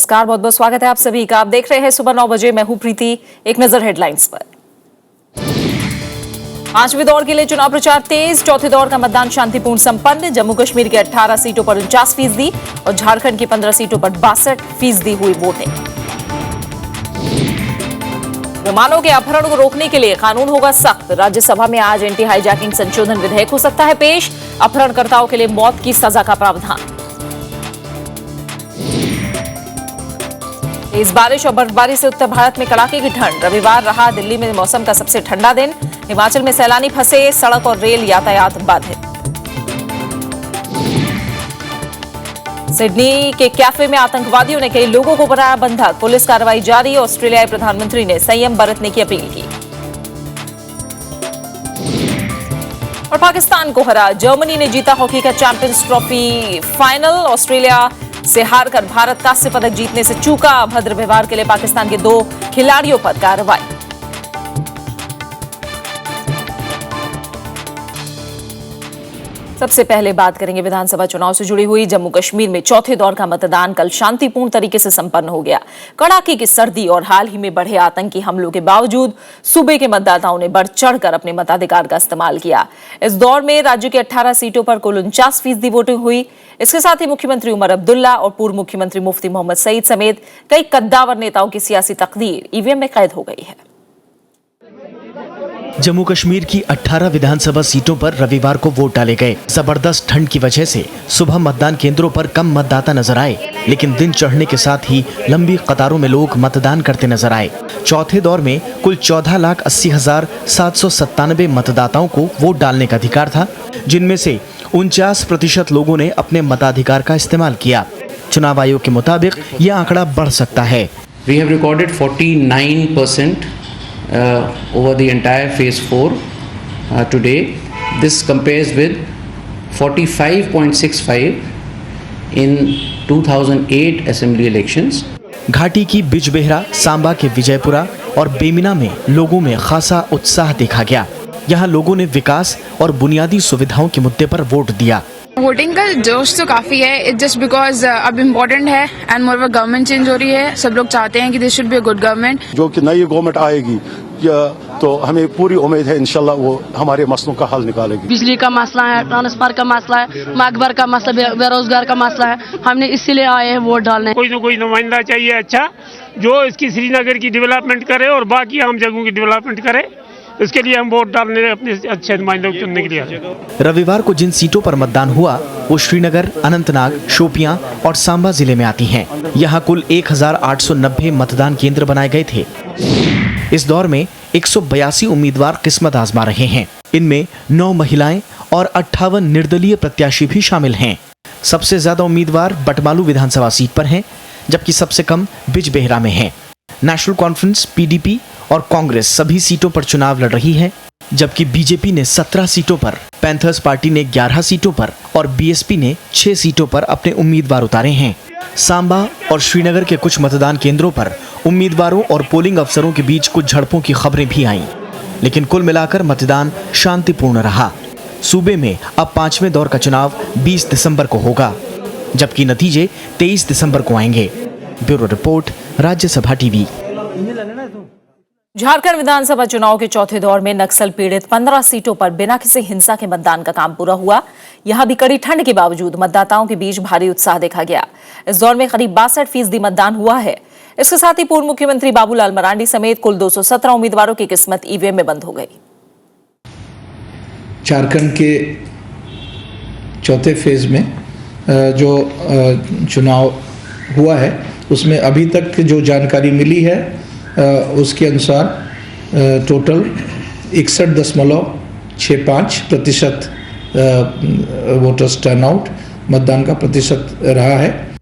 नमस्कार, बहुत बहुत स्वागत है आप सभी का। आप देख रहे हैं सुबह 9 बजे। मैं हूं प्रीति। एक नजर हेडलाइंस पर। पांचवें दौर के लिए चुनाव प्रचार तेज। चौथे दौर का मतदान शांतिपूर्ण संपन्न। जम्मू कश्मीर के 18 सीटों पर 49% और झारखंड की 15 सीटों पर 62% हुई वोटिंग। विमानों के अपहरण को रोकने के लिए कानून होगा सख्त। राज्यसभा में आज एंटी हाईजैकिंग संशोधन विधेयक हो सकता है पेश। अपहरणकर्ताओं के लिए मौत की सजा का प्रावधान। तेज बारिश और बर्फबारी से उत्तर भारत में कड़ाके की ठंड। रविवार रहा दिल्ली में मौसम का सबसे ठंडा दिन। हिमाचल में सैलानी फंसे। सड़क और रेल यातायात बाधित। सिडनी के कैफे में आतंकवादियों ने कई लोगों को बनाया बंधक। पुलिस कार्रवाई जारी। ऑस्ट्रेलियाई प्रधानमंत्री ने संयम बरतने की अपील की। और पाकिस्तान को हरा। जर्मनी ने जीता हॉकी का चैंपियंस ट्रॉफी फाइनल। ऑस्ट्रेलिया से हारकर भारत कांस्य पदक जीतने से चूका। अभद्र व्यवहार के लिए पाकिस्तान के 2 खिलाड़ियों पर कार्रवाई। सबसे पहले बात करेंगे विधानसभा चुनाव से जुड़ी हुई। जम्मू कश्मीर में चौथे दौर का मतदान कल शांतिपूर्ण तरीके से संपन्न हो गया। कड़ाके की सर्दी और हाल ही में बढ़े आतंकी हमलों के बावजूद सूबे के मतदाताओं ने बढ़ चढ़कर अपने मताधिकार का इस्तेमाल किया। इस दौर में राज्य की 18 सीटों पर कुल 49% वोटिंग हुई। इसके साथ ही मुख्यमंत्री उमर अब्दुल्ला और पूर्व मुख्यमंत्री मुफ्ती मोहम्मद सईद समेत कई कद्दावर नेताओं की सियासी तकदीर ईवीएम में कैद हो गई है। जम्मू कश्मीर की 18 विधानसभा सीटों पर रविवार को वोट डाले गए। जबरदस्त ठंड की वजह से सुबह मतदान केंद्रों पर कम मतदाता नजर आए, लेकिन दिन चढ़ने के साथ ही लंबी कतारों में लोग मतदान करते नजर आए। चौथे दौर में कुल 14,80,797 मतदाताओं को वोट डालने का अधिकार था, जिनमें से 49% लोगों ने अपने मताधिकार का इस्तेमाल किया। चुनाव आयोग के मुताबिक यह आंकड़ा बढ़ सकता है। We have recorded 49% over the entire phase 4 today. This compares with 45.65 in 2008 assembly elections. घाटी की बिजबेहरा, सांबा के विजयपुरा और बेमिना में लोगों में खासा उत्साह देखा गया। यहाँ लोगों ने विकास और बुनियादी सुविधाओं के मुद्दे पर वोट दिया। वोटिंग का जोश तो काफी है। इट जस्ट बिकॉज अब इम्पोर्टेंट है एंड मोर गवर्नमेंट चेंज हो रही है। सब लोग चाहते हैं कि this should be a good government. जो कि नई गवर्नमेंट आएगी तो हमें पूरी उम्मीद है इंशाल्लाह वो हमारे मसलों का हल निकालेगी। बिजली का मसला है, ट्रांसफर का मसला है, मकबर का मसला, बेरोजगार का मसला है। हमने इसीलिए आए हैं वोट डालने। कोई न कोई नुमाइंदा चाहिए अच्छा, जो इसकी श्रीनगर की डेवलपमेंट करे और बाकी आम जगहों की डेवलपमेंट करे। इसके लिए हम वोट डालने अपने अच्छे नुमाइंदों को चुनने के लिए आए। रविवार को जिन सीटों पर मतदान हुआ वो श्रीनगर, अनंतनाग, शोपियां और सांबा जिले में आती हैं। यहाँ कुल 1,890 मतदान केंद्र बनाए गए थे। इस दौर में 182 उम्मीदवार किस्मत आजमा रहे हैं। इनमें 9 महिलाएं और 58 निर्दलीय प्रत्याशी भी शामिल हैं। सबसे ज्यादा उम्मीदवार बटमालू विधानसभा सीट पर हैं, जबकि सबसे कम बिजबेहरा में हैं। नेशनल कॉन्फ्रेंस, पीडीपी और कांग्रेस सभी सीटों पर चुनाव लड़ रही है, जबकि बीजेपी ने 17 सीटों पर, पैंथर्स पार्टी ने 11 सीटों पर और बीएसपी ने 6 सीटों पर अपने उम्मीदवार उतारे हैं। सांबा और श्रीनगर के कुछ मतदान केंद्रों पर उम्मीदवारों और पोलिंग अफसरों के बीच कुछ झड़पों की खबरें भी आईं, लेकिन कुल मिलाकर मतदान शांतिपूर्ण रहा। सूबे में अब 5वें दौर का चुनाव 20 दिसंबर को होगा, जबकि नतीजे 23 दिसंबर को आएंगे। Bureau report, Rajya Sabha TV. Jharkhand विधानसभा चुनाव के चौथे दौर में नक्सल पीड़ित 15 सीटों पर बिना किसी हिंसा के मतदान का काम पूरा हुआ। यहां भी कड़ी ठंड के बावजूद मतदाताओं के बीच भारी उत्साह देखा गया। इस दौर में करीब 62% मतदान हुआ है। इसके साथ ही पूर्व मुख्यमंत्री बाबूलाल मरांडी समेत कुल 217 उम्मीदवारों की किस्मत ईवीएम में बंद हो गई। झारखंड के चौथे फेज में जो चुनाव हुआ है उसमें अभी तक जो जानकारी मिली है उसके अनुसार टोटल 61.65% वोटर्स टर्नआउट मतदान का प्रतिशत रहा है।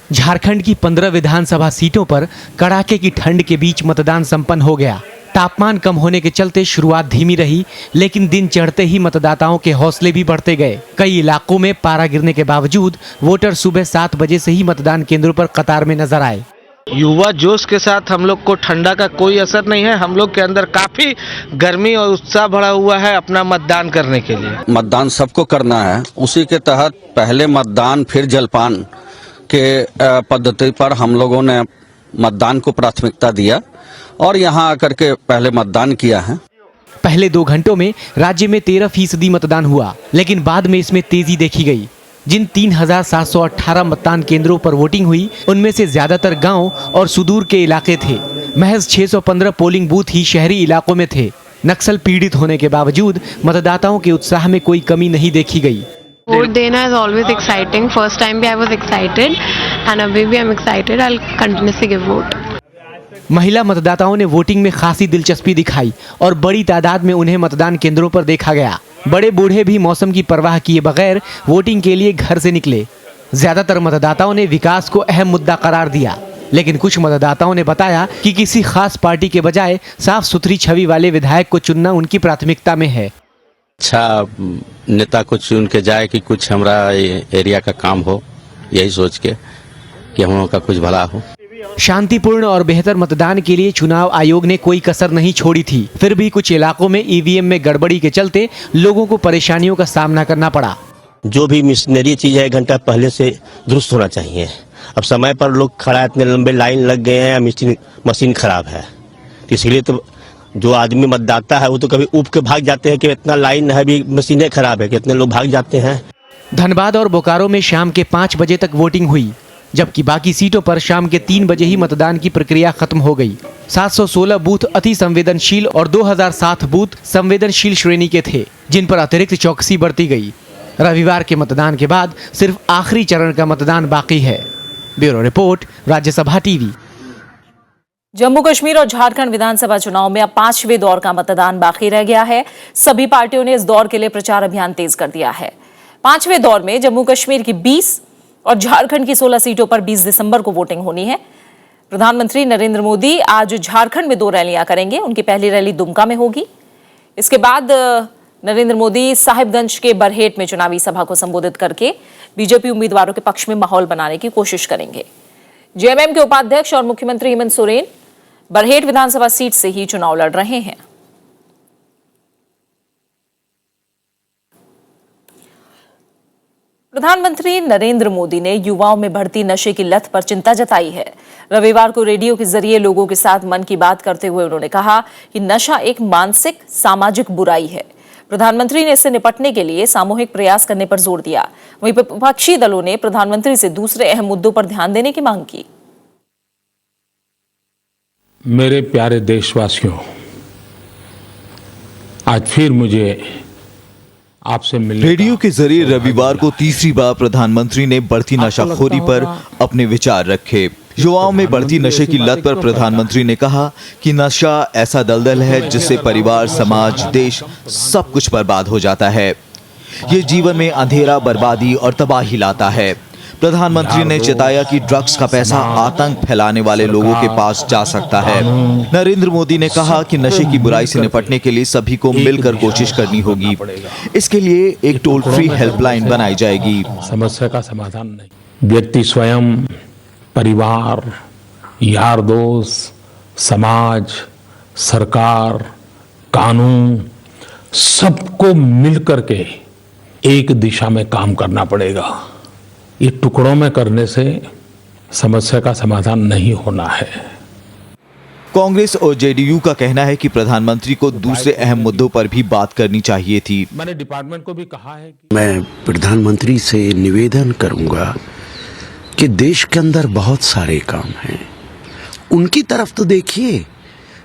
झारखंड की 15 विधानसभा सीटों पर कड़ाके की ठंड के बीच मतदान संपन्न हो गया। तापमान कम होने के चलते शुरुआत धीमी रही, लेकिन दिन चढ़ते ही मतदाताओं के हौसले भी बढ़ते गए। कई इलाकों में पारा गिरने के बावजूद वोटर सुबह 7 बजे से ही मतदान केंद्रों पर कतार में नजर आए। युवा जोश के साथ हम लोग को ठंडा का कोई असर नहीं है। हम लोग के अंदर काफी गर्मी और उत्साह बढ़ा हुआ है अपना मतदान करने के लिए। मतदान सबको करना है, उसी के तहत पहले मतदान फिर जलपान के पद्धति पर हम लोगों ने मतदान को प्राथमिकता दिया और यहाँ आकर के पहले मतदान किया है। पहले 2 घंटों में राज्य में 13% मतदान हुआ, लेकिन बाद में इसमें तेजी देखी गई। जिन 3718 मतदान केंद्रों पर वोटिंग हुई, उनमें से ज्यादातर गांव और सुदूर के इलाके थे। महज 615 पोलिंग बूथ ही शहरी इलाकों में थे। नक्सल पीड़ित होने के बावजूद मतदाताओं के उत्साह में कोई कमी नहीं देखी गई। वोट देना is always exciting. First time भी आई वाज एक्साइटेड एंड अभी भी I am excited. I will continuously give vote. महिला मतदाताओं ने वोटिंग में खासी दिलचस्पी दिखाई और बड़ी तादाद में उन्हें मतदान केंद्रों पर देखा गया। बड़े बूढ़े भी मौसम की परवाह किए बगैर वोटिंग के लिए घर से निकले। ज्यादातर मतदाताओं ने विकास को अहम मुद्दा करार दिया, लेकिन कुछ मतदाताओं ने बताया कि किसी खास पार्टी के बजाय साफ सुथरी छवि वाले विधायक को चुनना उनकी प्राथमिकता में है। अच्छा नेता को चुन के जाए कि कुछ हमारा एरिया का काम हो, यही सोच के कि हम लोगों का कुछ भला हो। शांतिपूर्ण और बेहतर मतदान के लिए चुनाव आयोग ने कोई कसर नहीं छोड़ी थी। फिर भी कुछ इलाकों में ईवीएम में गड़बड़ी के चलते लोगों को परेशानियों का सामना करना पड़ा। जो भी मशीनरी चीज है 1 घंटा पहले से दुरुस्त होना चाहिए। अब समय पर लोग खड़ा, इतने लंबे लाइन लग गए हैं, मशीन खराब है, इसीलिए तो जो आदमी मतदाता है वो तो कभी ऊब के भाग जाते हैं कि इतना लाइन है, भी मशीनें खराब है, कितने लोग भाग जाते हैं। धनबाद और बोकारो में शाम के 5 बजे तक वोटिंग हुई, जबकि बाकी सीटों पर शाम के 3 बजे ही मतदान की प्रक्रिया खत्म हो गई। 716 बूथ अति संवेदनशील और 2007 बूथ संवेदनशील श्रेणी के थे, जिन पर अतिरिक्त चौकसी बरती गई। रविवार के मतदान के बाद सिर्फ आखिरी चरण का मतदान बाकी है। Bureau report, Rajya Sabha TV. Jammu Kashmir और झारखंड विधानसभा चुनाव में अब 5वें दौर का मतदान बाकी रह गया है। सभी पार्टियों ने इस दौर के लिए प्रचार अभियान तेज कर दिया है। 5वें दौर में जम्मू कश्मीर की 20 और झारखंड की 16 सीटों पर 20 दिसंबर को वोटिंग होनी है। प्रधानमंत्री नरेंद्र मोदी आज झारखंड में 2 रैलियां करेंगे। उनकी पहली रैली दुमका में होगी। इसके बाद नरेंद्र मोदी साहिबगंज के बरहेट में चुनावी सभा को संबोधित करके बीजेपी उम्मीदवारों के पक्ष में माहौल बनाने की कोशिश करेंगे। जेएमएम के उपाध्यक्ष और मुख्यमंत्री हेमंत सोरेन बरहेट विधानसभा सीट से ही चुनाव लड़ रहे हैं। प्रधानमंत्री नरेंद्र मोदी ने युवाओं में बढ़ती नशे की लत पर चिंता जताई है। रविवार को रेडियो के जरिए लोगों के साथ मन की बात करते हुए उन्होंने कहा कि नशा एक मानसिक सामाजिक बुराई है। प्रधानमंत्री ने इससे निपटने के लिए सामूहिक प्रयास करने पर जोर दिया। वहीं विपक्षी दलों ने प्रधानमंत्री से दूसरे अहम मुद्दों पर ध्यान देने की मांग की। मेरे प्यारे देशवासियों, आज फिर मुझे आपसे मिलने रेडियो के जरिए रविवार को तीसरी बार प्रधानमंत्री ने बढ़ती नशाखोरी पर अपने विचार रखे। युवाओं में बढ़ती नशे की लत पर प्रधानमंत्री ने कहा कि नशा ऐसा दलदल है जिससे परिवार, समाज, देश सब कुछ बर्बाद हो जाता है। ये जीवन में अंधेरा, बर्बादी और तबाही लाता है। प्रधानमंत्री ने चेताया कि ड्रग्स का पैसा आतंक फैलाने वाले लोगों के पास जा सकता है। नरेंद्र मोदी ने कहा कि नशे की बुराई से निपटने के लिए सभी को मिलकर कोशिश करनी होगी। इसके लिए एक टोल फ्री हेल्पलाइन बनाई जाएगी। समस्या का समाधान नहीं, व्यक्ति स्वयं, परिवार, यार दोस्त, समाज, सरकार, कानून, सबको मिलकर के एक दिशा में काम करना पड़ेगा। ये टुकड़ों में करने से समस्या का समाधान नहीं होना है। कांग्रेस और जेडीयू का कहना है कि प्रधानमंत्री को दूसरे अहम मुद्दों पर भी बात करनी चाहिए थी। मैंने डिपार्टमेंट को भी कहा है कि मैं प्रधानमंत्री से निवेदन करूंगा कि देश के अंदर बहुत सारे काम हैं, उनकी तरफ तो देखिए।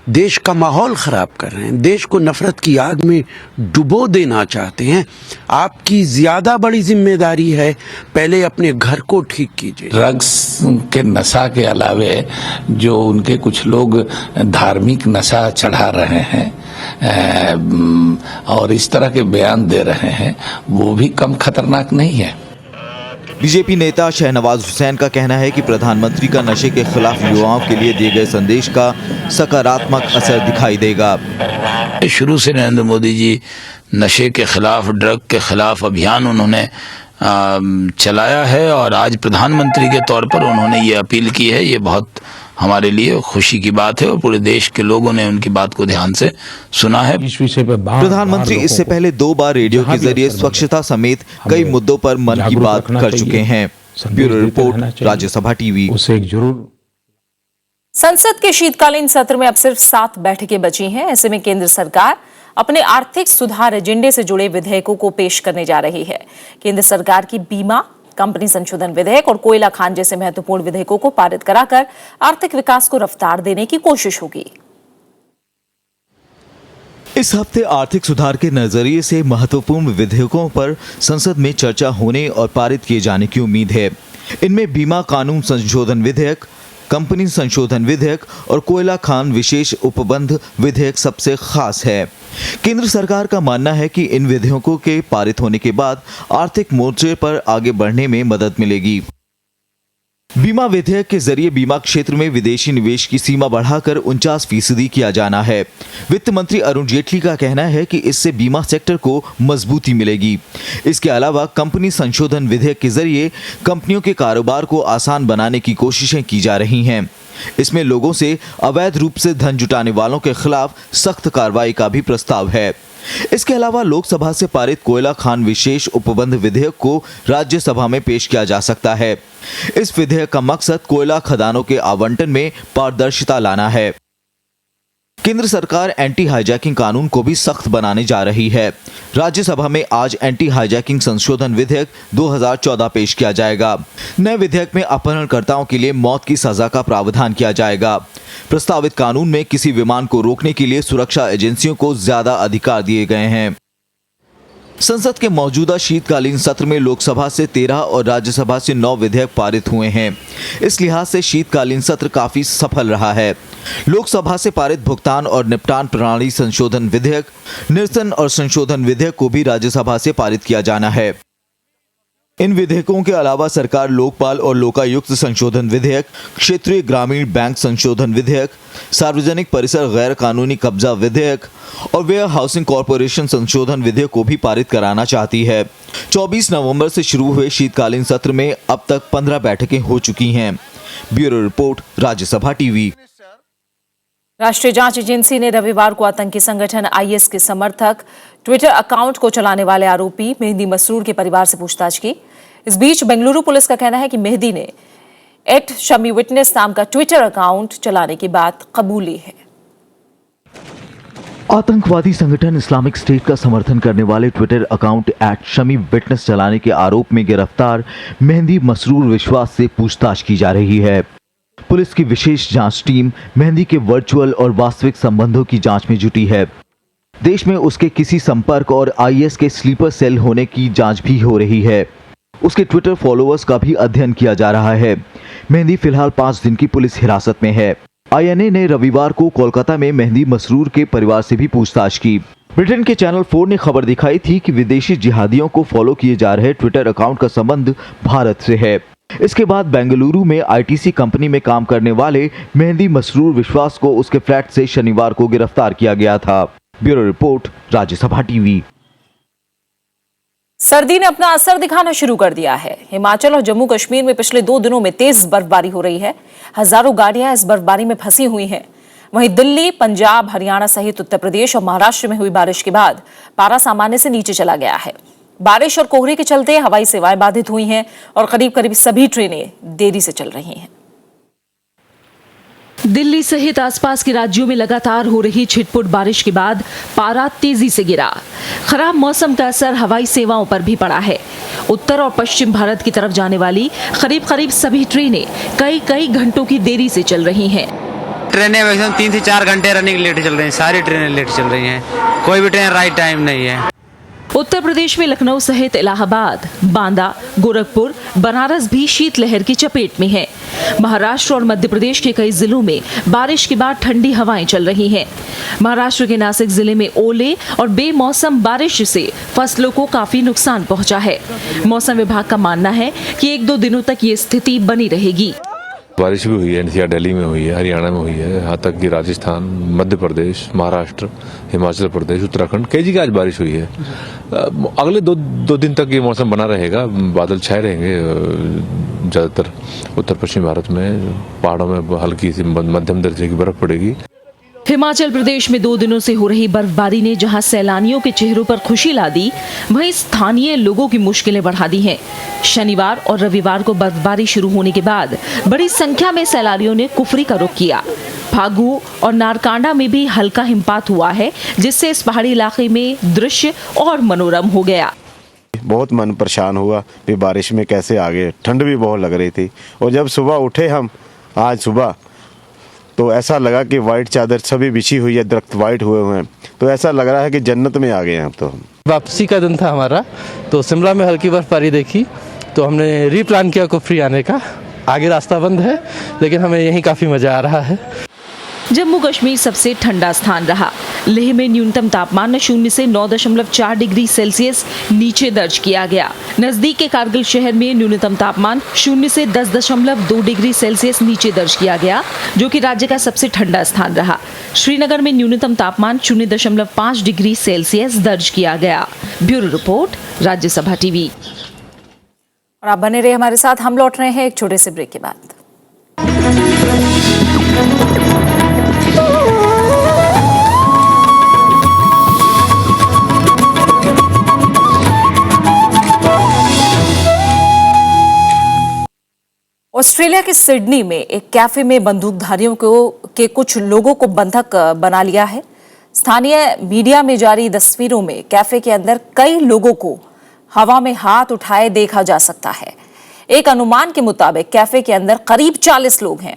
देश का माहौल खराब कर रहे हैं, देश को नफरत की आग में डुबो देना चाहते हैं। आपकी ज्यादा बड़ी जिम्मेदारी है, पहले अपने घर को ठीक कीजिए। ड्रग्स के नशा के अलावे जो उनके कुछ लोग धार्मिक नशा चढ़ा रहे हैं और इस तरह के बयान दे रहे हैं, वो भी कम खतरनाक नहीं है। बीजेपी नेता शहनवाज हुसैन का कहना है कि प्रधानमंत्री का नशे के खिलाफ युवाओं के लिए दिए गए संदेश का सकारात्मक असर दिखाई देगा। शुरू से नरेंद्र मोदी जी नशे के खिलाफ, ड्रग के खिलाफ अभियान उन्होंने चलाया है और आज प्रधानमंत्री के तौर पर उन्होंने ये अपील की है। ये बहुत हमारे लिए खुशी की बात है और पूरे देश के लोगों ने उनकी बात को ध्यान से सुना है। इस विषय पर प्रधानमंत्री इससे पहले 2 बार रेडियो के जरिए स्वच्छता समेत कई मुद्दों पर मन की बात कर चुके हैं। Bureau report, Rajya Sabha TV. उसे एक जरूर संसद के शीतकालीन सत्र में अब सिर्फ 7 बैठकें बची हैं। ऐसे में केंद्र सरकार अपने आर्थिक सुधार एजेंडे से जुड़े विधेयकों को पेश करने जा रही है। केंद्र सरकार की बीमा, कंपनी संशोधन विधेयक और कोयला खान जैसे महत्वपूर्ण विधेयकों को पारित कराकर आर्थिक विकास को रफ्तार देने की कोशिश होगी। इस हफ्ते आर्थिक सुधार के नजरिए से महत्वपूर्ण विधेयकों पर संसद में चर्चा होने और पारित किए जाने की उम्मीद है। इनमें बीमा कानून संशोधन विधेयक, कंपनी संशोधन विधेयक और कोयला खान विशेष उपबंध विधेयक सबसे खास है। केंद्र सरकार का मानना है कि इन विधेयकों के पारित होने के बाद आर्थिक मोर्चे पर आगे बढ़ने में मदद मिलेगी। बीमा विधेयक के जरिए बीमा क्षेत्र में विदेशी निवेश की सीमा बढ़ाकर 49% किया जाना है। वित्त मंत्री अरुण जेटली का कहना है कि इससे बीमा सेक्टर को मजबूती मिलेगी। इसके अलावा कंपनी संशोधन विधेयक के जरिए कंपनियों के कारोबार को आसान बनाने की कोशिशें की जा रही हैं। इसमें लोगों से अवैध रूप से धन जुटाने वालों के खिलाफ सख्त कार्रवाई का भी प्रस्ताव है। इसके अलावा लोकसभा से पारित कोयला खान विशेष उपबंध विधेयक को राज्यसभा में पेश किया जा सकता है। इस विधेयक का मकसद कोयला खदानों के आवंटन में पारदर्शिता लाना है। केंद्र सरकार एंटी हाईजैकिंग कानून को भी सख्त बनाने जा रही है। राज्यसभा में आज एंटी हाईजैकिंग संशोधन विधेयक 2014 पेश किया जाएगा। नए विधेयक में अपहरणकर्ताओं के लिए मौत की सजा का प्रावधान किया जाएगा। प्रस्तावित कानून में किसी विमान को रोकने के लिए सुरक्षा एजेंसियों को ज्यादा अधिकार दिए गए हैं। संसद के मौजूदा शीतकालीन सत्र में लोकसभा से 13 और राज्यसभा से 9 विधेयक पारित हुए हैं। इस लिहाज से शीतकालीन सत्र काफी सफल रहा है। लोकसभा से पारित भुगतान और निपटान प्रणाली संशोधन विधेयक, निरसन और संशोधन विधेयक को भी राज्यसभा से पारित किया जाना है। इन विधेयकों के अलावा सरकार लोकपाल और लोकायुक्त संशोधन विधेयक, क्षेत्रीय ग्रामीण बैंक संशोधन विधेयक, सार्वजनिक परिसर गैर कानूनी कब्जा विधेयक और वेयर हाउसिंग कॉरपोरेशन संशोधन विधेयक को भी पारित कराना चाहती है। 24 नवंबर से शुरू हुए शीतकालीन सत्र में अब तक 15 बैठकें हो चुकी हैं। Bureau report, Rajya Sabha TV. राष्ट्रीय जांच एजेंसी ने रविवार को आतंकी संगठन आईएस के समर्थक ट्विटर अकाउंट को चलाने वाले आरोपी मेहदी मसरूर के परिवार से पूछताछ की। इस बीच बेंगलुरु पुलिस का कहना है कि मेहदी ने @शमी_विटनेस नाम का ट्विटर अकाउंट चलाने की बात कबूली है। आतंकवादी संगठन इस्लामिक स्टेट का समर्थन करने वाले ट्विटर अकाउंट @शमी_विटनेस चलाने के आरोप में गिरफ्तार मेहदी मसरूर विश्वास से पूछताछ की जा रही है। पुलिस की विशेष जांच टीम मेहदी के वर्चुअल और वास्तविक संबंधों की जांच में जुटी है। देश में उसके किसी संपर्क और आईएस के स्लीपर सेल होने की जांच भी हो रही है। उसके ट्विटर फॉलोअर्स का भी अध्ययन किया जा रहा है। मेहदी फिलहाल 5 दिन की पुलिस हिरासत में है। आईएनए ने रविवार को कोलकाता में मेहदी मसरूर के परिवार से भी पूछताछ की। ब्रिटेन के चैनल 4 ने खबर दिखाई थी कि विदेशी जिहादियों को फॉलो किए जा रहे ट्विटर अकाउंट का संबंध भारत से है। इसके बाद बेंगलुरु में आईटीसी कंपनी में काम करने वाले मेहदी मसरूर विश्वास को उसके फ्लैट से शनिवार को गिरफ्तार किया गया था। Bureau report, Rajya Sabha TV. सर्दी ने अपना असर दिखाना शुरू कर दिया है। हिमाचल और जम्मू कश्मीर में पिछले 2 दिनों में तेज बर्फबारी हो रही है। हजारों गाड़ियां इस बर्फबारी में फंसी हुई हैं। वहीं दिल्ली, पंजाब, हरियाणा सहित उत्तर प्रदेश और महाराष्ट्र में हुई बारिश के बाद पारा सामान्य से नीचे चला गया है। बारिश और कोहरे के चलते हवाई सेवाएं बाधित हुई हैं और करीब सभी ट्रेनें देरी से चल रही हैं। दिल्ली सहित आसपास के राज्यों में लगातार हो रही छिटपुट बारिश के बाद पारा तेजी से गिरा। खराब मौसम का असर हवाई सेवाओं पर भी पड़ा है। उत्तर और पश्चिम भारत की तरफ जाने वाली करीब सभी ट्रेनें कई घंटों की देरी से चल रही हैं। ट्रेनें मैक्सिमम 3 से 4 घंटे रनिंग लेट चल रही हैं। सारी ट्रेनें लेट चल रही हैं। कोई भी ट्रेन राइट टाइम नहीं है। उत्तर प्रदेश में लखनऊ सहित इलाहाबाद, बांदा, गोरखपुर, बनारस भी शीतलहर की चपेट में है। महाराष्ट्र और मध्य प्रदेश के कई जिलों में बारिश के बाद ठंडी हवाएं चल रही हैं। महाराष्ट्र के नासिक जिले में ओले और बेमौसम बारिश से फसलों को काफी नुकसान पहुंचा है। मौसम विभाग का मानना है कि 1-2 दिनों तक ये स्थिति बनी रहेगी। बारिश भी हुई है, एनसीआर दिल्ली में हुई है, हरियाणा में हुई है, यहाँ तक कि राजस्थान, मध्य प्रदेश, महाराष्ट्र, हिमाचल प्रदेश, उत्तराखंड, कई जगह आज बारिश हुई है। अगले दो दिन तक ये मौसम बना रहेगा। बादल छाए रहेंगे ज़्यादातर उत्तर पश्चिम भारत में। पहाड़ों में हल्की सी मध्यम दर्जे की बर्फ पड़ेगी। हिमाचल प्रदेश में 2 दिनों से हो रही बर्फबारी ने जहां सैलानियों के चेहरों पर खुशी ला दी, वहीं स्थानीय लोगों की मुश्किलें बढ़ा दी हैं। शनिवार और रविवार को बर्फबारी शुरू होने के बाद बड़ी संख्या में सैलानियों ने कुफरी का रुख किया। फागू और नारकांडा में भी हल्का हिमपात हुआ है, जिससे इस पहाड़ी इलाके में दृश्य और मनोरम हो गया। बहुत मन परेशान हुआ कि बारिश में कैसे आगे, ठंड भी बहुत लग रही थी। और जब सुबह उठे हम आज सुबह, तो ऐसा लगा कि वाइट चादर सभी बिछी हुई है, दरख्त वाइट हुए हुए हैं, तो ऐसा लग रहा है कि जन्नत में आ गए हैं। अब तो वापसी का दिन था हमारा, तो शिमला में हल्की बर्फबारी देखी तो हमने रीप्लान किया कुफरी आने का। आगे रास्ता बंद है, लेकिन हमें यहीं काफ़ी मज़ा आ रहा है। जम्मू कश्मीर सबसे ठंडा स्थान रहा। लेह में न्यूनतम तापमान 0 से 9.4 डिग्री सेल्सियस नीचे दर्ज किया गया। नजदीक के कारगिल शहर में न्यूनतम तापमान 0 से 10.2 डिग्री सेल्सियस नीचे दर्ज किया गया, जो कि राज्य का सबसे ठंडा स्थान रहा। श्रीनगर में न्यूनतम तापमान 0.5 डिग्री सेल्सियस दर्ज किया गया। Bureau report, Rajya Sabha TV. और आप बने रहे हमारे साथ, हम लौट रहे हैं एक छोटे से ब्रेक के बाद। ऑस्ट्रेलिया के सिडनी में एक कैफे में बंदूकधारियों के कुछ लोगों को बंधक बना लिया है। स्थानीय मीडिया में जारी तस्वीरों में कैफे के अंदर कई लोगों को हवा में हाथ उठाए देखा जा सकता है। एक अनुमान के मुताबिक कैफे के अंदर करीब 40 लोग हैं।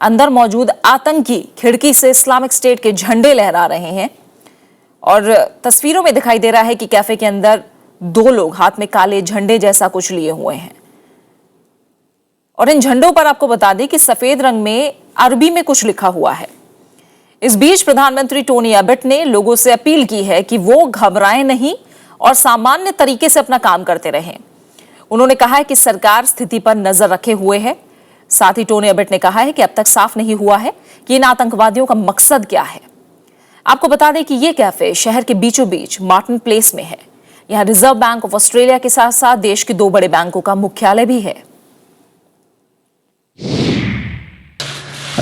अंदर मौजूद आतंकी खिड़की से इस्लामिक स्टेट के झंडे लहरा रहे हैं और तस्वीरों में दिखाई दे रहा है कि कैफे के अंदर 2 लोग हाथ में काले झंडे जैसा कुछ लिए हुए हैं। और इन झंडों पर आपको बता दें कि सफेद रंग में अरबी में कुछ लिखा हुआ है। इस बीच प्रधानमंत्री टोनी अबेट ने लोगों से अपील की है कि वो घबराएं नहीं और सामान्य तरीके से अपना काम करते रहें। उन्होंने कहा है कि सरकार स्थिति पर नजर रखे हुए है। साथ ही टोनी अबेट ने कहा है कि अब तक साफ नहीं हुआ है कि इन आतंकवादियों का मकसद क्या है। आपको बता दें कि ये कैफे शहर के बीचों बीच मार्टिन प्लेस में है। यहां रिजर्व बैंक ऑफ ऑस्ट्रेलिया के साथ साथ देश के 2 बड़े बैंकों का मुख्यालय भी है।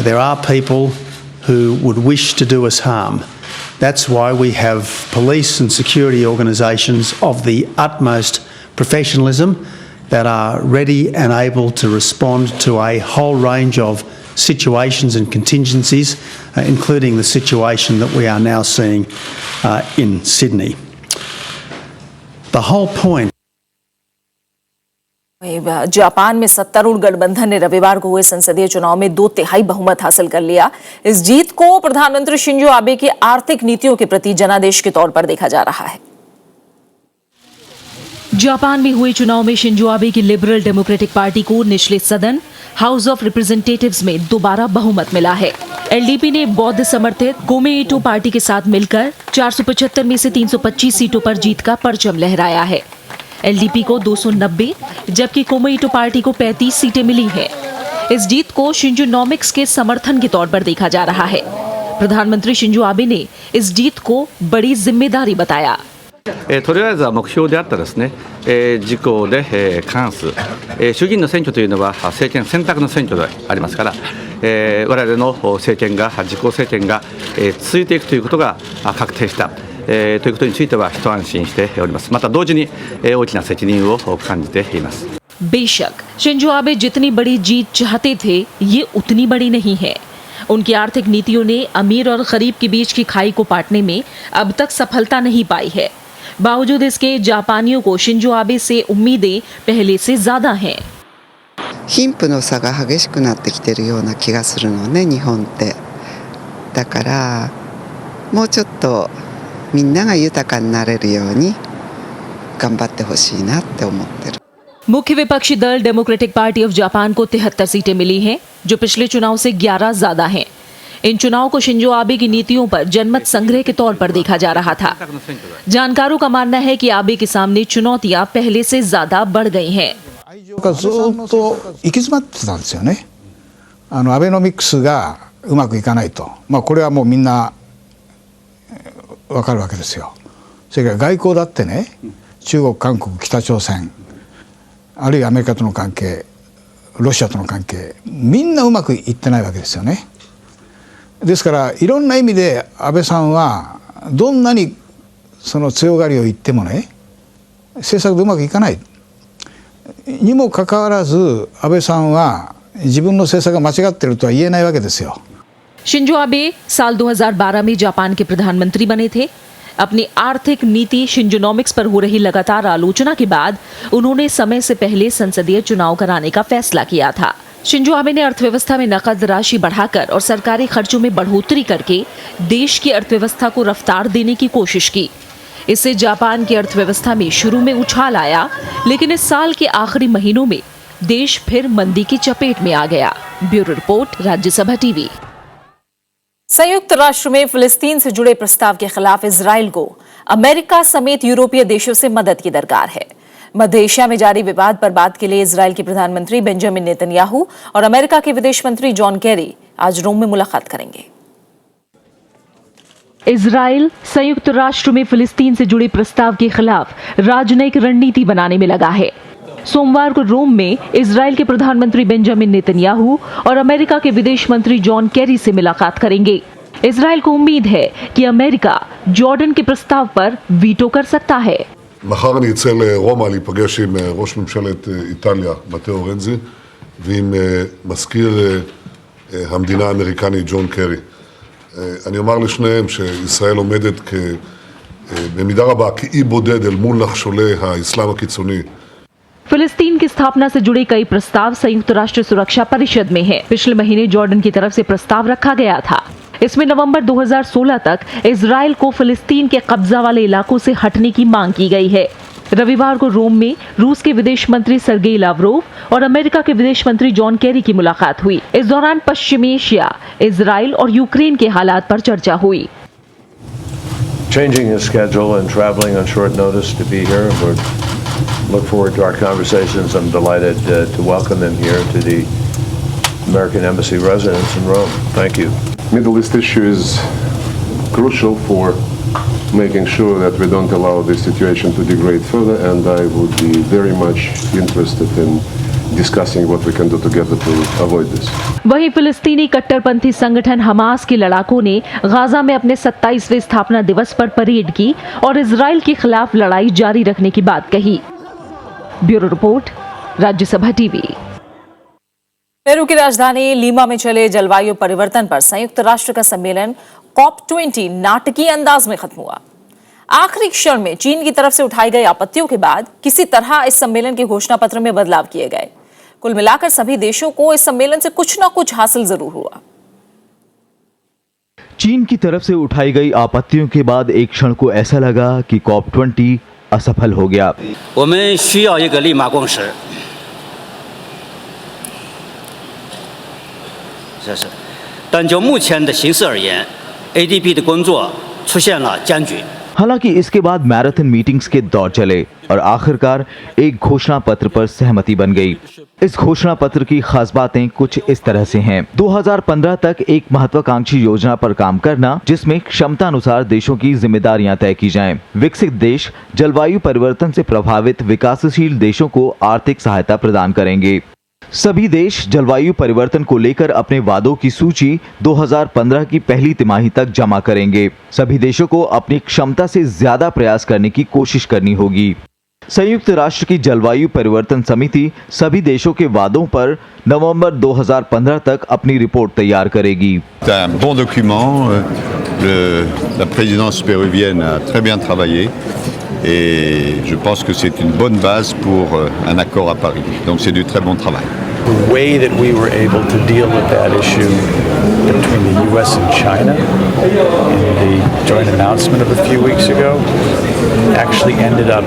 There are people who would wish to do us harm. That's why we have police and security organisations of the utmost professionalism that are ready and able to respond to a whole range of situations and contingencies, including the situation that we are now seeing in Sydney. The whole point. Japan में सत्तारूढ़ गठबंधन ने रविवार को हुए संसदीय चुनाव में 2/3 बहुमत हासिल कर लिया। इस जीत को प्रधानमंत्री शिंजो आबे की आर्थिक नीतियों के प्रति जनादेश के तौर पर देखा जा रहा है। जापान में हुए चुनाव में शिंजो आबे की लिबरल डेमोक्रेटिक पार्टी को निचले सदन हाउस ऑफ रिप्रेजेंटेटिव्स में दोबारा बहुमत मिला है। एलडीपी ने बौद्ध समर्थित कोमेइटो पार्टी के साथ मिलकर 475 में से 325 सीटों पर जीत का परचम लहराया है। एलडीपी को 290 जबकि कोमेइटो पार्टी को 35 सीटें मिली हैं। इस जीत को शिंजोनॉमिक्स के समर्थन के तौर पर देखा जा रहा है। प्रधानमंत्री शिंजो आबे ने इस जीत को बड़ी जिम्मेदारी बताया। とりあえずは目標であったですね、自公で過半数、衆議院の選挙というのは政権選択の選挙でありますから、我々の政権が自公政権が続いていくということが確定した。ということについては一安心しております。また同時に大きな責任を感じています。बेशक शिंजो आबे जितनी बड़ी जीत चाहते थे, ये उतनी बड़ी नहीं है। उनकी आर्थिक नीतियों ने अमीर और गरीब के बीच की खाई को पाटने में अब तक सफलता नहीं पाई है। बावजूद इसके जापानियों को शिंजो आबे से उम्मीदें पहले से ज्यादा हैं। 貧富の差が激しくなってきてるような気がするのね、日本って。だからもうちょっとみんなが豊かになれるように頑張ってほしいなって思ってる。मुख्य विपक्षी दल डेमोक्रेटिक पार्टी ऑफ जापान को 73 सीटें मिली हैं, जो पिछले चुनाव से 11 ज्यादा हैं। इन चुनाव को शिंजो आबे की नीतियों पर जनमत संग्रह के तौर पर देखा जा रहा था। जानकारों का मानना है कि आबे के सामने चुनौतियां पहले से ज्यादा बढ़ गई हैं। ずっと行き詰まってたんですよね。アベノミクスがうまくいかないと、これはもうみんなわかるわけですよ。それから外交だってね、中国、韓国、北朝鮮、あるいはアメリカとの関係、ロシアとの関係、みんなうまくいってないわけですよね。ですからいろんな意味で安倍さんはどんなにその強がりを言ってもね政策でうまくいかないにもかかわらず安倍さんは自分の政策が間違っているとは言えないわけですよ。शिंजो आबे साल 2012 में जापान के प्रधानमंत्री बने थे। अपनी आर्थिक नीति शिंजोनॉमिक्स पर हो रही लगातार आलोचना के बाद उन्होंने समय से पहले संसदीय चुनाव कराने का फैसला किया था। शिंजो आबे ने अर्थव्यवस्था में नकद राशि बढ़ाकर और सरकारी खर्चों में बढ़ोतरी करके देश की अर्थव्यवस्था को रफ्तार देने की कोशिश की। इससे जापान की अर्थव्यवस्था में शुरू में उछाल आया, लेकिन इस साल के आखिरी महीनों में देश फिर मंदी की चपेट में आ गया। Bureau report, Rajya Sabha TV. संयुक्त राष्ट्र में फिलिस्तीन से जुड़े प्रस्ताव के खिलाफ इजराइल को अमेरिका समेत यूरोपीय देशों से मदद की दरकार है। मध्य एशिया में जारी विवाद पर बात के लिए इजराइल के प्रधानमंत्री बेंजामिन नेतन्याहू और अमेरिका के विदेश मंत्री जॉन केरी आज रोम में मुलाकात करेंगे। इजराइल संयुक्त राष्ट्र में फिलिस्तीन से जुड़े प्रस्ताव के खिलाफ राजनयिक रणनीति बनाने में लगा है। सोमवार को रोम में इजराइल के प्रधानमंत्री बेंजामिन नेतन्याहू और अमेरिका के विदेश मंत्री जॉन केरी से मुलाकात करेंगे। इजराइल को उम्मीद है कि अमेरिका जॉर्डन के प्रस्ताव पर वीटो कर सकता है। מחר אני אצא לרומא להיפגש עם ראש ממשלת איטליה, מתאו רנזי, ועם מזכיר המדינה האמריקני ג'ון קרי. אני אומר לשניהם שישראל עומדת במידה רבה כאי בודד אל מול נחשולי האסלאם הקיצוני. फिलिस्तीन की स्थापना से जुड़े कई प्रस्ताव संयुक्त राष्ट्र सुरक्षा परिषद में हैं। पिछले महीने जॉर्डन की तरफ से प्रस्ताव रखा गया था। इसमें नवंबर 2016 तक इजराइल को फिलिस्तीन के कब्जा वाले इलाकों से हटने की मांग की गई है। रविवार को रोम में रूस के विदेश मंत्री सर्गेई लावरोव और अमेरिका के विदेश मंत्री जॉन केरी की मुलाकात हुई। इस दौरान पश्चिमी एशिया, इजराइल और यूक्रेन के हालात पर चर्चा हुई। Changing his schedule and traveling on short notice to be here. Look forward to our conversations. I'm delighted to welcome him here to the American Embassy residence in Rome. Thank you. Middle East issue is crucial for making sure that we don't allow this situation to degrade further, and I would be very much interested in discussing what we can do together to avoid this. वहीं फिलिस्तीनी कट्टरपंथी संगठन Hamas के लड़ाकों ने Gaza में अपने 27वें स्थापना दिवस पर परेड की और इजराइल के खिलाफ लड़ाई जारी रखने की बात कही। Bureau report, Rajya Sabha TV. Peru की राजधानी लीमा में चले जलवायु परिवर्तन पर संयुक्त राष्ट्र का सम्मेलन COP20 नाटकीय अंदाज में खत्म हुआ। आखिरी क्षण में चीन की तरफ से उठाई गई आपत्तियों के बाद किसी तरह इस सम्मेलन के घोषणा पत्र में बदलाव किए गए। कुल मिलाकर सभी देशों को इस सम्मेलन से कुछ न कुछ हासिल जरूर हुआ। चीन की तरफ से उठाई गई आपत्तियों के बाद एक क्षण को ऐसा लगा कि COP20 असफल हो गया। 我们需要一个立马共识。是，但就目前的形势而言 ，ADB 的工作出现了僵局。 हालांकि इसके बाद मैराथन मीटिंग्स के दौर चले और आखिरकार एक घोषणा पत्र पर सहमति बन गई। इस घोषणा पत्र की खास बातें कुछ इस तरह से हैं। 2015 तक एक महत्वाकांक्षी योजना पर काम करना, जिसमें क्षमता अनुसार देशों की जिम्मेदारियां तय की जाएं। विकसित देश जलवायु परिवर्तन से प्रभावित विकासशील देशों को आर्थिक सहायता प्रदान करेंगे। सभी देश जलवायु परिवर्तन को लेकर अपने वादों की सूची 2015 की पहली तिमाही तक जमा करेंगे। सभी देशों को अपनी क्षमता से ज्यादा प्रयास करने की कोशिश करनी होगी। संयुक्त राष्ट्र की जलवायु परिवर्तन समिति सभी देशों के वादों पर नवंबर 2015 तक अपनी रिपोर्ट तैयार करेगी। C'est un bon document. La présidence péruvienne a très bien travaillé et je pense que c'est une bonne base pour un accord à Paris. Donc c'est du très bon travail. The way that we were able to deal with that issue between the U.S. and China in the joint announcement of a few weeks ago actually ended up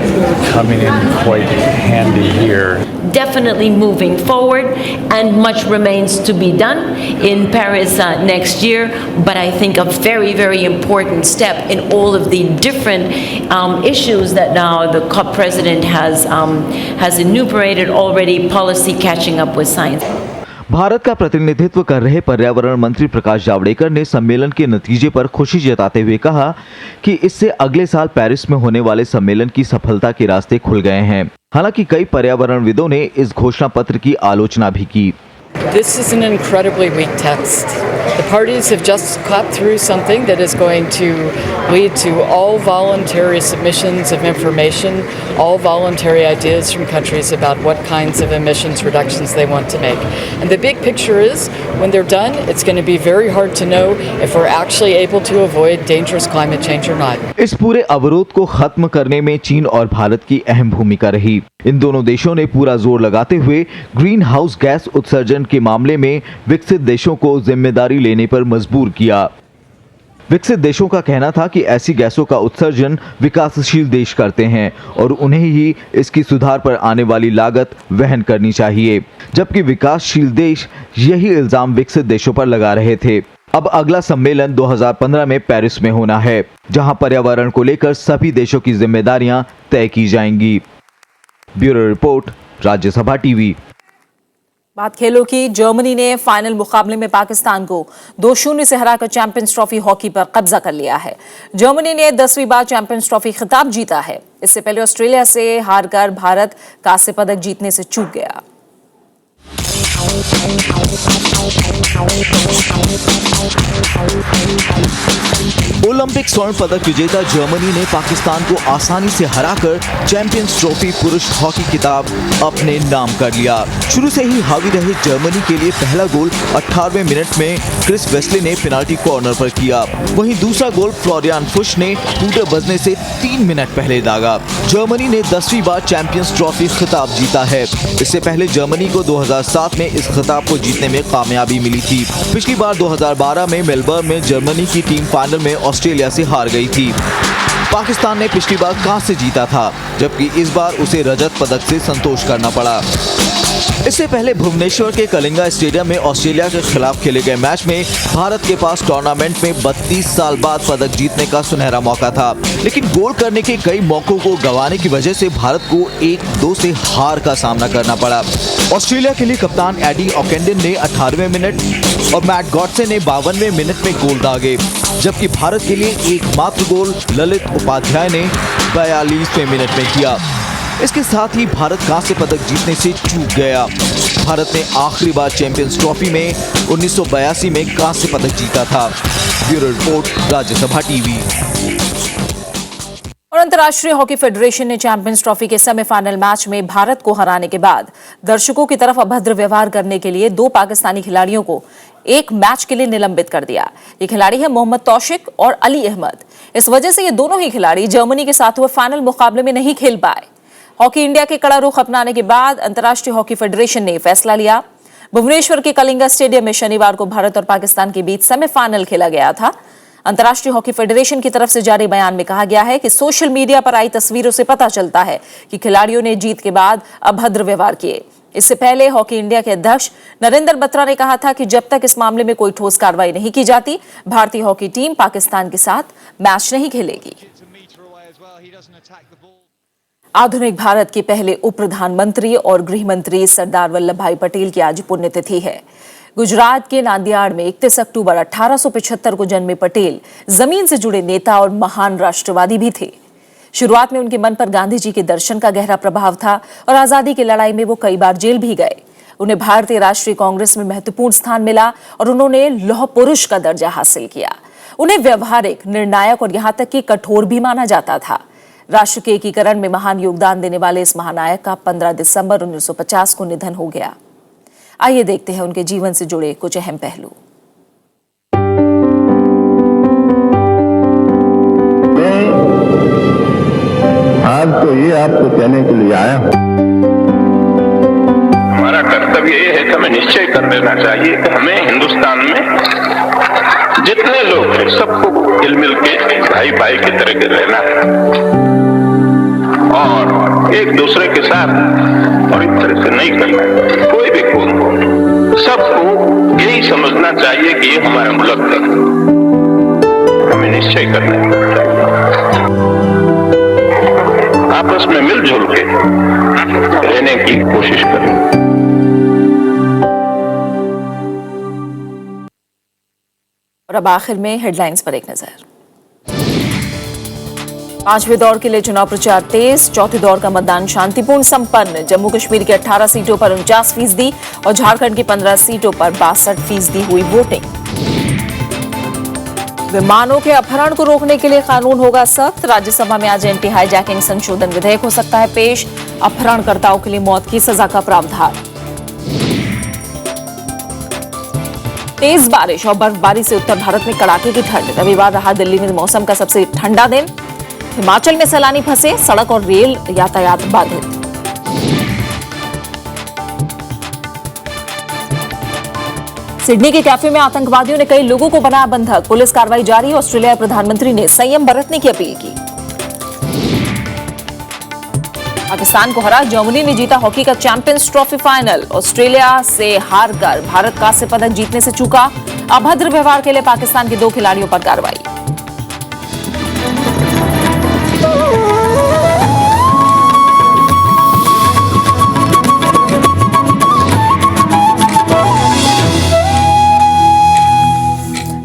coming in quite handy here. Definitely moving forward, and much remains to be done in Paris next year, but I think a very, very important step in all of the different issues that now the COP president has enumerated already, policy catching up with science. Bharat का प्रतिनिधित्व कर रहे पर्यावरण मंत्री प्रकाश जावड़ेकर ने सम्मेलन के नतीजे पर खुशी जताते हुए कहा कि इससे अगले साल पेरिस में होने वाले सम्मेलन की सफलता के रास्ते खुल गए हैं। हालांकि कई पर्यावरणविदों ने इस घोषणा पत्र की आलोचना भी की। This is an incredibly weak text. The parties have just cut through something that is going to lead to all voluntary submissions of information, all voluntary ideas from countries about what kinds of emissions reductions they want to make. And the big picture is, when they're done, it's going to be very hard to know if we're actually able to avoid dangerous climate change or not. इस पूरे अवरोध को खत्म करने में चीन और भारत की अहम भूमिका रही। इन दोनों देशों ने पूरा जोर लगाते हुए ग्रीन हाउस गैस उत्सर्जन के मामले में विकसित देशों को जिम्मेदारी लेने पर मजबूर किया। विकसित देशों का कहना था कि ऐसी गैसों का उत्सर्जन विकासशील देश करते हैं और उन्हें ही इसकी सुधार पर आने वाली लागत वहन करनी चाहिए, जबकि विकासशील देश यही इल्जाम विकसित देशों पर लगा रहे थे। अब अगला सम्मेलन 2015 में पेरिस में होना है, जहां पर्यावरण को लेकर सभी देशों की जिम्मेदारियां तय की जाएंगी। Bureau report, Rajya Sabha TV. बात खेलों की। जर्मनी ने फाइनल मुकाबले में पाकिस्तान को 2-0 से हराकर चैंपियंस ट्रॉफी हॉकी पर कब्जा कर लिया है। जर्मनी ने 10वीं बार चैंपियंस ट्रॉफी खिताब जीता है। इससे पहले ऑस्ट्रेलिया से हारकर भारत कांस्य पदक जीतने से चूक गया। ओलंपिक स्वर्ण पदक विजेता जर्मनी ने पाकिस्तान को आसानी से हराकर चैंपियंस ट्रॉफी पुरुष हॉकी खिताब अपने नाम कर लिया। शुरू से ही हावी रहे जर्मनी के लिए पहला गोल 18वें मिनट में क्रिस वेस्ले ने पेनाल्टी कॉर्नर पर किया। वहीं दूसरा गोल फ्लोरियान फुश ने टूटर बजने से 3 मिनट पहले दागा। जर्मनी ने 10वीं बार चैंपियंस ट्रॉफी खिताब जीता है। इससे पहले जर्मनी को 2007 में इस खिताब को जीतने में कामयाबी मिली थी। पिछली बार 2012 में मेलबर्न में जर्मनी की टीम फाइनल में ऑस्ट्रेलिया से हार गई थी। पाकिस्तान ने पिछली बार कांस्य जीता था, जबकि इस बार उसे रजत पदक से संतोष करना पड़ा। इससे पहले भुवनेश्वर के कलिंगा स्टेडियम में ऑस्ट्रेलिया के खिलाफ खेले गए मैच में भारत के पास टूर्नामेंट में 32 साल बाद पदक जीतने का सुनहरा मौका था, लेकिन गोल करने के कई मौकों को गंवाने की वजह से भारत को 1-2 से हार का सामना करना पड़ा। ऑस्ट्रेलिया के लिए कप्तान एडी ऑकेंडन ने 18वें मिनट और मैट गॉडसे ने 52वें मिनट में गोल दागे, जबकि भारत के लिए एकमात्र गोल ललित उपाध्याय ने 42वें मिनट में किया। इसके साथ ही भारत कांस्य पदक जीतने से चूक गया। भारत ने आखिरी बार चैंपियंस ट्रॉफी में 1982 में कांस्य पदक जीता था। Bureau report, Rajya Sabha TV. और अंतर्राष्ट्रीय हॉकी फेडरेशन ने चैंपियंस ट्रॉफी के सेमीफाइनल मैच में भारत को हराने के बाद दर्शकों की तरफ अभद्र व्यवहार करने के लिए 2 पाकिस्तानी खिलाड़ियों को एक मैच के लिए निलंबित कर दिया। ये खिलाड़ी है मोहम्मद तौशिक और अली अहमद। इस वजह से ये दोनों ही खिलाड़ी जर्मनी के साथ हुए फाइनल मुकाबले में नहीं खेल पाए। हॉकी इंडिया के कड़ा रुख अपनाने के बाद अंतर्राष्ट्रीय हॉकी फेडरेशन ने फैसला लिया। भुवनेश्वर के कलिंगा स्टेडियम में शनिवार को भारत और पाकिस्तान के बीच सेमीफाइनल खेला गया था। अंतर्राष्ट्रीय हॉकी फेडरेशन की तरफ से जारी बयान में कहा गया है कि सोशल मीडिया पर आई तस्वीरों से पता चलता है कि खिलाड़ियों ने जीत के बाद अभद्र व्यवहार किए। इससे पहले हॉकी इंडिया के अध्यक्ष नरेंद्र बत्रा ने कहा था कि जब तक इस मामले में कोई ठोस कार्रवाई नहीं की जाती, भारतीय हॉकी टीम पाकिस्तान के साथ मैच नहीं खेलेगी। आधुनिक भारत के पहले उप प्रधानमंत्री और गृह मंत्री सरदार वल्लभ भाई पटेल की आज पुण्यतिथि है। गुजरात के नांदियाड़ में 31 अक्टूबर 1875 को जन्मे पटेल जमीन से जुड़े नेता और महान राष्ट्रवादी भी थे। शुरुआत में उनके मन पर गांधी जी के दर्शन का गहरा प्रभाव था और आजादी की लड़ाई में वो कई बार जेल भी गए। उन्हें भारतीय राष्ट्रीय कांग्रेस में महत्वपूर्ण स्थान मिला और उन्होंने लौह पुरुष का दर्जा हासिल किया। उन्हें व्यवहारिक, निर्णायक और यहाँ तक कि कठोर भी माना जाता था। राष्ट्र के एकीकरण में महान योगदान देने वाले इस महानायक का 15 दिसंबर 1950 को निधन हो गया। आइए देखते हैं उनके जीवन से जुड़े कुछ अहम पहलू। आज तो ये आपको कहने के लिए आया हूं। हमारा कर्तव्य ये है कि हमें निश्चय कर लेना चाहिए कि हमें हिंदुस्तान में जितने लोग हैं सबको मिल के भाई भाई की तरह के रहना है और एक दूसरे के साथ और इस तरह से नहीं करना है। कोई भी कौन हो, सबको यही समझना चाहिए कि ये हमारा मुल्क है, हमें निश्चय करना चाहिए। आपस में मिलजुल के रहने की कोशिश करें। और अब आखिर में हेडलाइंस पर एक नजर। पांचवें दौर के लिए चुनाव प्रचार तेज। चौथे दौर का मतदान शांतिपूर्ण संपन्न। जम्मू कश्मीर की 18 सीटों पर 49% और झारखंड की 15 सीटों पर 62% हुई वोटिंग। विमानों के अपहरण को रोकने के लिए कानून होगा सख्त। राज्यसभा में आज एंटी हाईजैकिंग संशोधन विधेयक हो सकता है पेश। अपहरणकर्ताओं के लिए मौत की सजा का प्रावधान। तेज बारिश और बर्फबारी से उत्तर भारत में कड़ाके की ठंड। रविवार रहा दिल्ली में मौसम का सबसे ठंडा दिन। हिमाचल में सैलानी फंसे, सड़क और रेल यातायात बाधित। सिडनी के कैफे में आतंकवादियों ने कई लोगों को बनाया बंधक। पुलिस कार्रवाई जारी। ऑस्ट्रेलिया प्रधानमंत्री ने संयम बरतने की अपील की। पाकिस्तान को हरा जर्मनी ने जीता हॉकी का चैंपियंस ट्रॉफी फाइनल। ऑस्ट्रेलिया से हारकर भारत कांस्य पदक जीतने से चूका। अभद्र व्यवहार के लिए पाकिस्तान के 2 खिलाड़ियों पर कार्रवाई।